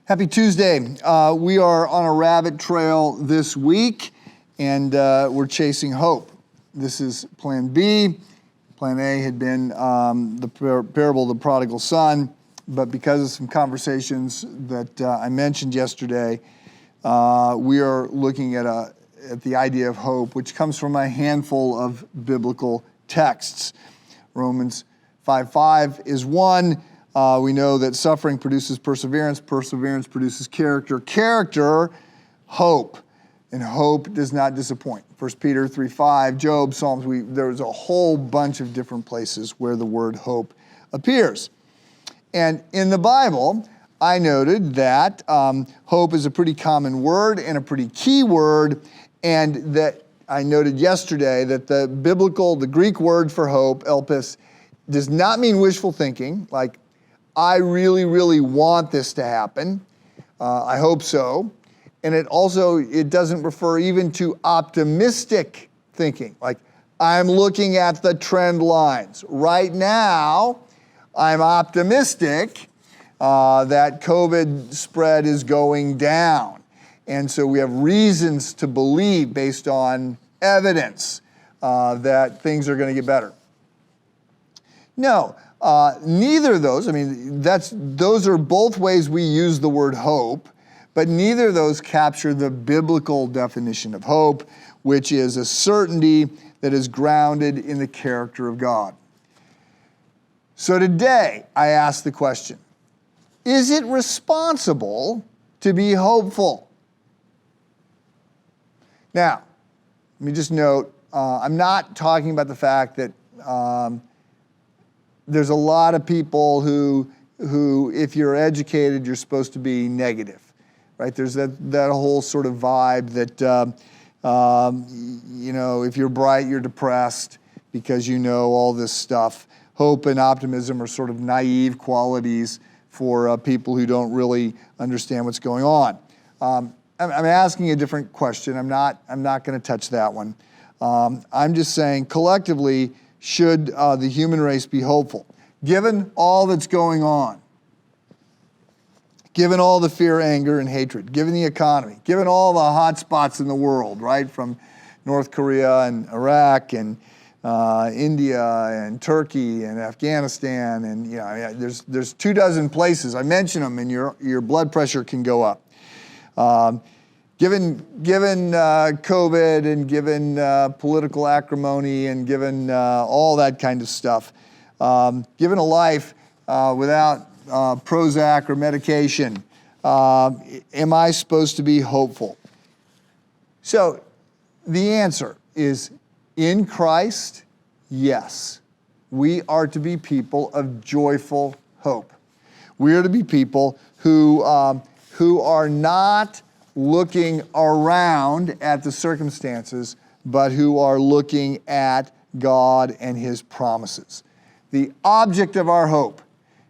Happy Tuesday. We are on a rabbit trail this week, and we're chasing hope. This is Plan B. Plan A had been the parable of the prodigal son, but because of some conversations that I mentioned yesterday, we are looking at the idea of hope, which comes from a handful of biblical texts. Romans 5:5 is one. We know that suffering produces perseverance. Perseverance produces character. Character, hope. And hope does not disappoint. 1 Peter 3:5, Job, Psalms, there's a whole bunch of different places where the word hope appears. And in the Bible, I noted that hope is a pretty common word and a pretty key word, and that I noted yesterday that the Greek word for hope, elpis, does not mean wishful thinking, like I really, really want this to happen. I hope so. And it doesn't refer even to optimistic thinking. Like, I'm looking at the trend lines. Right now, I'm optimistic that COVID spread is going down. And so we have reasons to believe, based on evidence, that things are going to get better. No. Neither of those, those are both ways we use the word hope, but neither of those capture the biblical definition of hope, which is a certainty that is grounded in the character of God. So today, I ask the question, is it responsible to be hopeful? Now, let me just note, I'm not talking about the fact that there's a lot of people who, if you're educated, you're supposed to be negative, right? There's that whole sort of vibe that, if you're bright, you're depressed because you know all this stuff. Hope and optimism are sort of naive qualities for people who don't really understand what's going on. I'm asking a different question. I'm not going to touch that one. I'm just saying, collectively, should the human race be hopeful? Given all that's going on, given all the fear, anger, and hatred, given the economy, given all the hot spots in the world, right, from North Korea and Iraq and India and Turkey and Afghanistan, and there's 24 places. I mention them, and your blood pressure can go up. Given COVID and given political acrimony and given all that kind of stuff, given a life without Prozac or medication, am I supposed to be hopeful? So the answer is, in Christ, yes. We are to be people of joyful hope. We are to be people who are not looking around at the circumstances, but who are looking at God and His promises. The object of our hope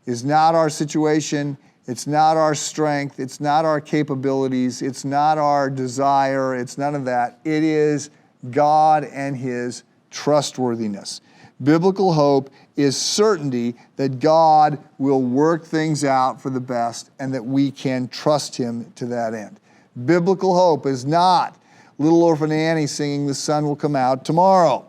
is not our situation, it's not our strength, it's not our capabilities, it's not our desire, it's none of that. It is God and His trustworthiness. Biblical hope is certainty that God will work things out for the best and that we can trust Him to that end. Biblical hope is not Little Orphan Annie singing "The sun will come out tomorrow."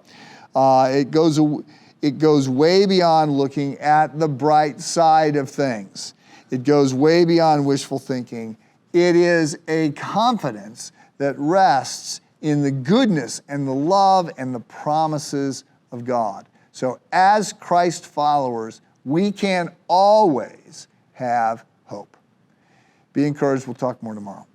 It goes way beyond looking at the bright side of things. It goes way beyond wishful thinking. It is a confidence that rests in the goodness and the love and the promises of God. So as Christ followers, we can always have hope. Be encouraged. We'll talk more tomorrow.